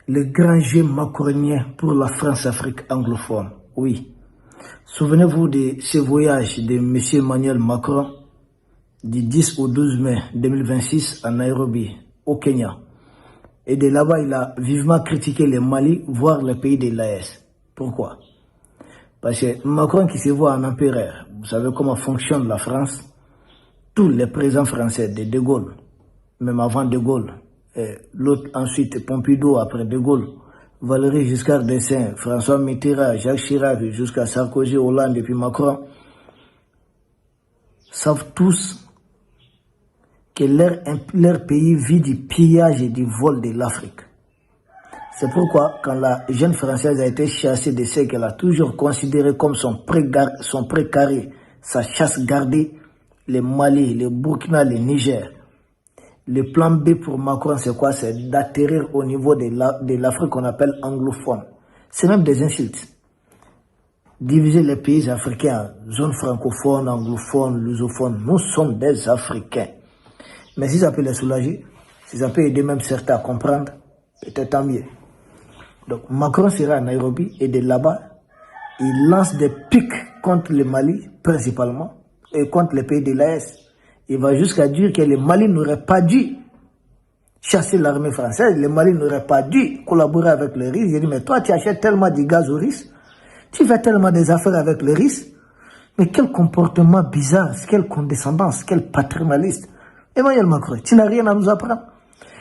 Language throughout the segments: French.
le grand jeu macronien pour la France-Afrique anglophone. Oui. Souvenez-vous de ce voyage de M. Emmanuel Macron du 10 au 12 mai 2026 à Nairobi, au Kenya. Et de là-bas, il a vivement critiqué le Mali, voire le pays de l'AES. Pourquoi? Parce que Macron qui se voit en empereur, vous savez comment fonctionne la France, tous les présidents français, de Gaulle, même avant De Gaulle, l'autre ensuite Pompidou, après De Gaulle, Valéry Giscard d'Estaing, François Mitterrand, Jacques Chirac, jusqu'à Sarkozy, Hollande et puis Macron, savent tous que leur pays vit du pillage et du vol de l'Afrique. C'est pourquoi, quand la jeune Française a été chassée de ce qu'elle a toujours considéré comme son précaré, sa chasse gardée, le Mali, le Burkina, le Niger, le plan B pour Macron, c'est quoi? C'est d'atterrir au niveau de l'Afrique qu'on appelle anglophone. C'est même des insultes. Diviser les pays africains en zones francophones, anglophones, lusophones. Nous sommes des Africains. Mais si ça peut les soulager, si ça peut aider même certains à comprendre, peut-être tant mieux. Donc Macron sera à Nairobi et de là-bas, il lance des pics contre le Mali, principalement, et contre les pays de l'AES. Il va jusqu'à dire que le Mali n'aurait pas dû chasser l'armée française, le Mali n'aurait pas dû collaborer avec les RIS. Il dit, mais toi, tu achètes tellement de gaz aux RIS, tu fais tellement des affaires avec les RIS, mais quel comportement bizarre, quelle condescendance, quel paternaliste. Emmanuel Macron, tu n'as rien à nous apprendre.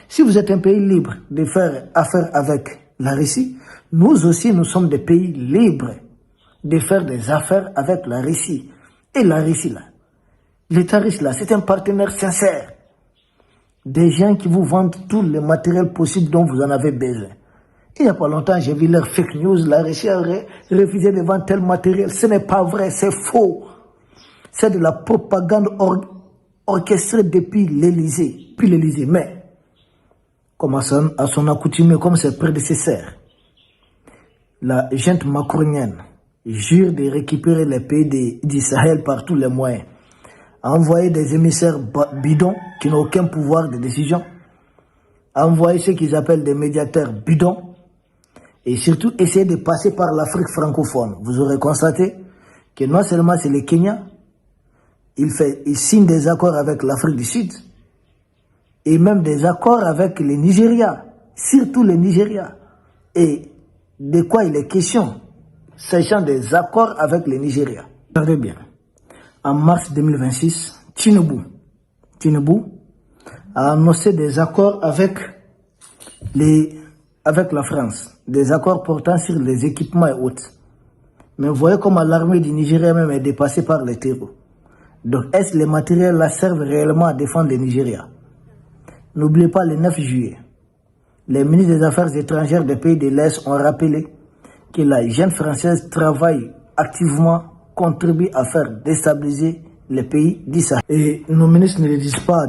Si vous êtes un pays libre de faire affaire avec la Russie, nous aussi, nous sommes des pays libres de faire des affaires avec la Russie. Et la Russie, là, l'État russe, là, c'est un partenaire sincère. Des gens qui vous vendent tout le matériel possible dont vous en avez besoin. Il n'y a pas longtemps, j'ai vu leur fake news, la Russie a refusé de vendre tel matériel. Ce n'est pas vrai, c'est faux. C'est de la propagande orchestrée depuis l'Élysée. Puis l'Élysée, mais, comme à son accoutumée, comme ses prédécesseurs, la junte macronienne jure de récupérer les pays du Sahel par tous les moyens. Envoyer des émissaires bidons qui n'ont aucun pouvoir de décision, envoyer ce qu'ils appellent des médiateurs bidons, et surtout essayer de passer par l'Afrique francophone. Vous aurez constaté que non seulement c'est le Kenya, il signe des accords avec l'Afrique du Sud, et même des accords avec le Nigeria, surtout le Nigeria. Et de quoi il est question, sachant des accords avec le Nigeria. Regardez bien. En mars 2026, Tinubu a annoncé des accords avec la France, des accords portant sur les équipements et autres. Mais vous voyez comment l'armée du Nigeria même est dépassée par les terreaux. Donc est-ce que les matériels là servent réellement à défendre le Nigeria? N'oubliez pas, le 9 juillet, les ministres des Affaires étrangères des pays de l'Est ont rappelé que la jeune française travaille activement, contribue à faire déstabiliser les pays du Sahel. Et nos ministres ne le disent pas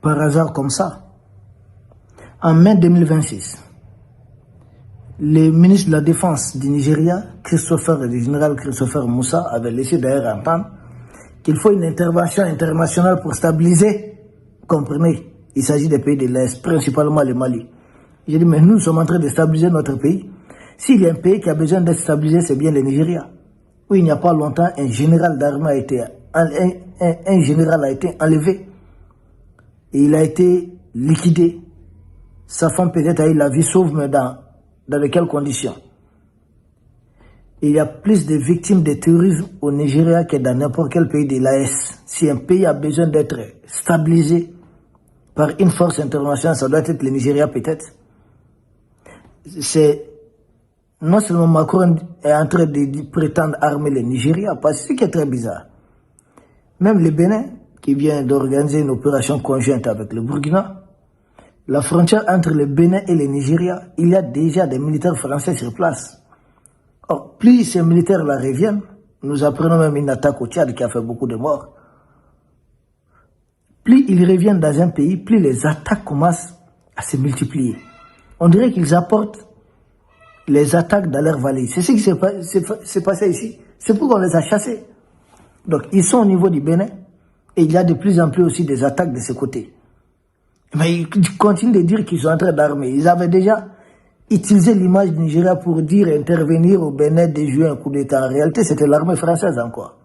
par hasard comme ça. En mai 2026, le ministre de la Défense du Nigeria, le général Christopher Moussa, avait laissé d'ailleurs entendre qu'il faut une intervention internationale pour stabiliser. Comprenez, il s'agit des pays de l'Est, principalement le Mali. J'ai dit, mais nous sommes en train de stabiliser notre pays. S'il y a un pays qui a besoin d'être stabilisé, c'est bien le Nigeria. Oui, il n'y a pas longtemps, un général d'armée a été enlevé. Et il a été liquidé. Sa femme peut-être a eu la vie sauve, mais dans de quelles conditions? Il y a plus de victimes de terrorisme au Nigeria que dans n'importe quel pays de l'AES. Si un pays a besoin d'être stabilisé par une force internationale, ça doit être le Nigeria peut-être. C'est non seulement Macron est en train de prétendre armer le Nigeria, parce que ce qui est très bizarre. Même le Bénin, qui vient d'organiser une opération conjointe avec le Burkina, la frontière entre le Bénin et le Nigeria, il y a déjà des militaires français sur place. Or, plus ces militaires-là reviennent, nous apprenons même une attaque au Tchad qui a fait beaucoup de morts. Plus ils reviennent dans un pays, plus les attaques commencent à se multiplier. On dirait qu'ils apportent les attaques dans leur vallée. C'est ce qui s'est passé ici. C'est pourquoi on les a chassés. Donc, ils sont au niveau du Bénin et il y a de plus en plus aussi des attaques de ce côté. Mais ils continuent de dire qu'ils sont en train d'armer. Ils avaient déjà utiliser l'image du Nigeria pour dire intervenir au Bénin, déjouer un coup d'État. En réalité, c'était l'armée française encore.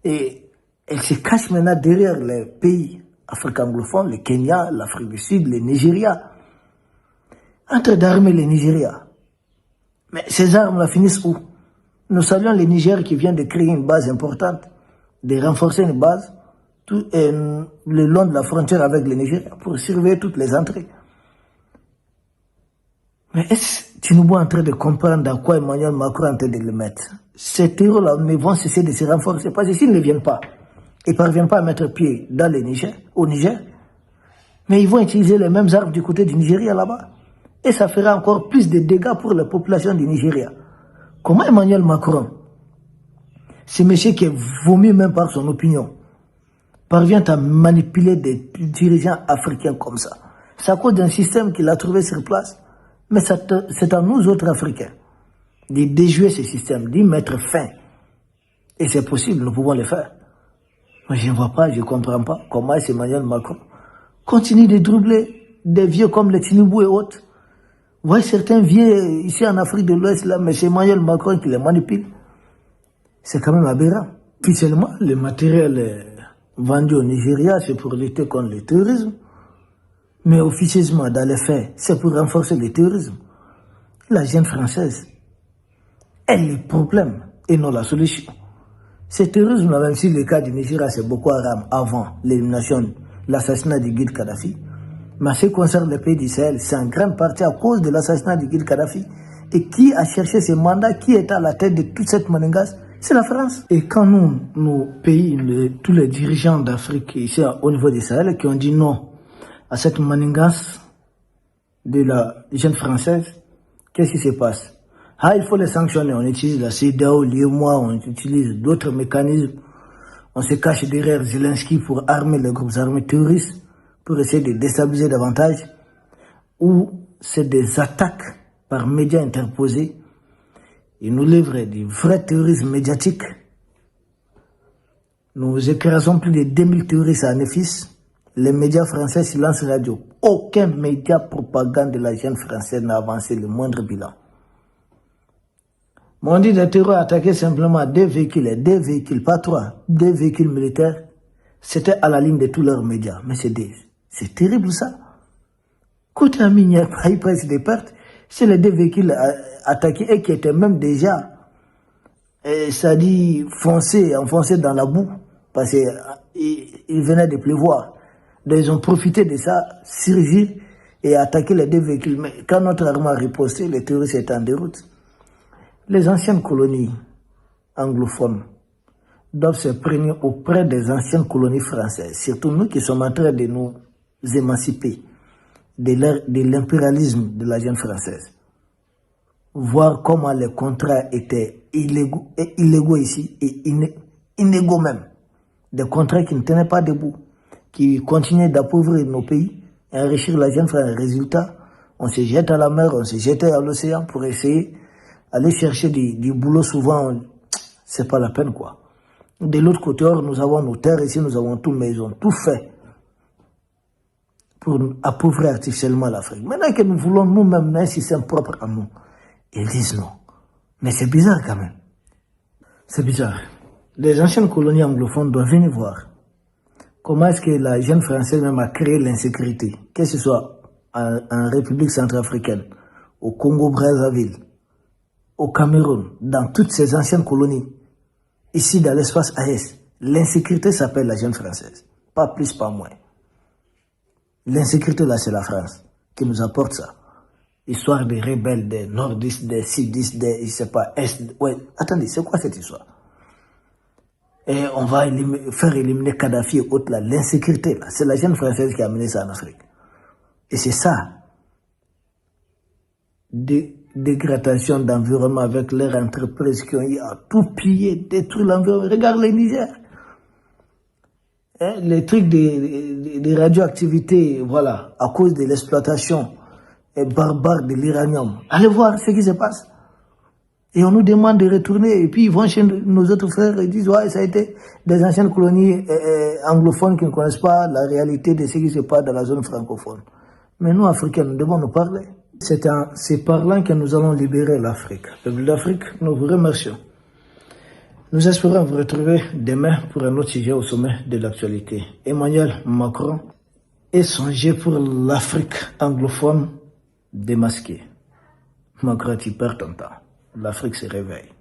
Et elle se cache maintenant derrière les pays africains anglophones, le Kenya, l'Afrique du Sud, le Nigeria, en train d'armer le Nigeria. Mais ces armes-là finissent où? Nous saluons le Niger qui vient de créer une base importante, de renforcer une base le long de la frontière avec le Nigeria pour surveiller toutes les entrées. Mais est-ce que Tinubu est en train de comprendre à quoi Emmanuel Macron est en train de le mettre? Ces terreaux-là ne vont cesser de se renforcer parce que s'ils ne viennent pas, ils ne parviennent pas à mettre pied dans le Niger, au Niger, mais ils vont utiliser les mêmes armes du côté du Nigeria là-bas. Et ça fera encore plus de dégâts pour la population du Nigeria. Comment Emmanuel Macron, ce monsieur qui est vomi même par son opinion, parvient à manipuler des dirigeants africains comme ça? C'est à cause d'un système qu'il a trouvé sur place. Mais c'est à nous autres Africains de déjouer ce système, d'y mettre fin. Et c'est possible, nous pouvons le faire. Moi, je ne vois pas, je ne comprends pas comment Emmanuel Macron continue de troubler des vieux comme les Tinubu et autres. Vous voyez certains vieux ici en Afrique de l'Ouest, là, mais c'est Emmanuel Macron qui les manipule. C'est quand même aberrant. Puis seulement, le matériel vendu au Nigeria, c'est pour lutter contre le terrorisme. Mais officieusement, dans les faits, c'est pour renforcer le terrorisme. La jeune française est le problème et non la solution. Ce terrorisme, même si le cas du Nigeria, c'est Boko Haram avant l'élimination, l'assassinat du guide Kadhafi, mais en ce qui concerne les pays du Sahel, c'est en grande partie à cause de l'assassinat du guide Kadhafi. Et qui a cherché ce mandat, qui est à la tête de toute cette manigance? C'est la France. Et quand nos pays, tous les dirigeants d'Afrique, ici au niveau du Sahel, qui ont dit non à cette manigance de la jeune française, qu'est-ce qui se passe? Ah, il faut les sanctionner. On utilise la CEDEAO, l'UEMOA, on utilise d'autres mécanismes. On se cache derrière Zelensky pour armer les groupes armés terroristes, pour essayer de déstabiliser davantage, ou c'est des attaques par médias interposés. Ils nous livrent du vrai terrorisme médiatique. Nous écrasons plus de 2000 terroristes à Néfis. Les médias français silence radio. Aucun média propagande de la jeune française n'a avancé le moindre bilan. On dit des terroristes attaquaient simplement des véhicules, pas trois, des véhicules militaires. C'était à la ligne de tous leurs médias. Mais c'est terrible ça. Côté ami, il n'y a pas eu presque des pertes. C'est les deux véhicules attaqués et qui étaient même déjà, c'est-à-dire enfoncés dans la boue parce qu'il venait de pleuvoir. Donc ils ont profité de ça, surgir et attaquer les deux véhicules. Mais quand notre armée a riposté, les terroristes étaient en déroute. Les anciennes colonies anglophones doivent se prémunir auprès des anciennes colonies françaises, surtout nous qui sommes en train de nous émanciper de l'impérialisme de la jeune française. Voir comment les contrats étaient illégaux ici et inégaux même. Des contrats qui ne tenaient pas debout, qui continuaient d'appauvrir nos pays, et enrichir la jeune France. Résultat, on se jette à la mer, on se jette à l'océan pour essayer d'aller chercher du boulot. Souvent, c'est pas la peine quoi. De l'autre côté, nous avons nos terres ici, nous avons tout, mais ils ont tout fait pour appauvrir artificiellement l'Afrique. Maintenant que nous voulons nous-mêmes un système propre à nous, ils disent non. Mais c'est bizarre quand même. C'est bizarre. Les anciennes colonies anglophones doivent venir voir comment est-ce que la jeune française même a créé l'insécurité, que ce soit en République centrafricaine, au Congo-Brazzaville, au Cameroun, dans toutes ces anciennes colonies, ici dans l'espace AES, l'insécurité s'appelle la jeune française. Pas plus, pas moins. L'insécurité là, c'est la France qui nous apporte ça. Histoire des rebelles, des nordistes, des sudistes, des, je sais pas, est. Ouais, attendez, c'est quoi cette histoire? Et on va faire éliminer Kadhafi et autres là. L'insécurité là, c'est la jeune française qui a amené ça en Afrique. Et c'est ça. Dégradation d'environnement avec leurs entreprises qui ont eu à tout piller, détruire l'environnement. Regarde les Niger. Hein, les trucs de radioactivité, voilà, à cause de l'exploitation barbare de l'uranium. Allez voir ce qui se passe. Et on nous demande de retourner. Et puis ils vont chez nos autres frères et disent, ouais, ça a été des anciennes colonies anglophones qui ne connaissent pas la réalité de ce qui se passe dans la zone francophone. Mais nous, Africains, nous devons nous parler. C'est par là que nous allons libérer l'Afrique. L'Afrique, nous vous remercions. Nous espérons vous retrouver demain pour un autre sujet au sommet de l'actualité. Emmanuel Macron est songé pour l'Afrique anglophone démasquée. Macron, tu perds ton temps. L'Afrique se réveille.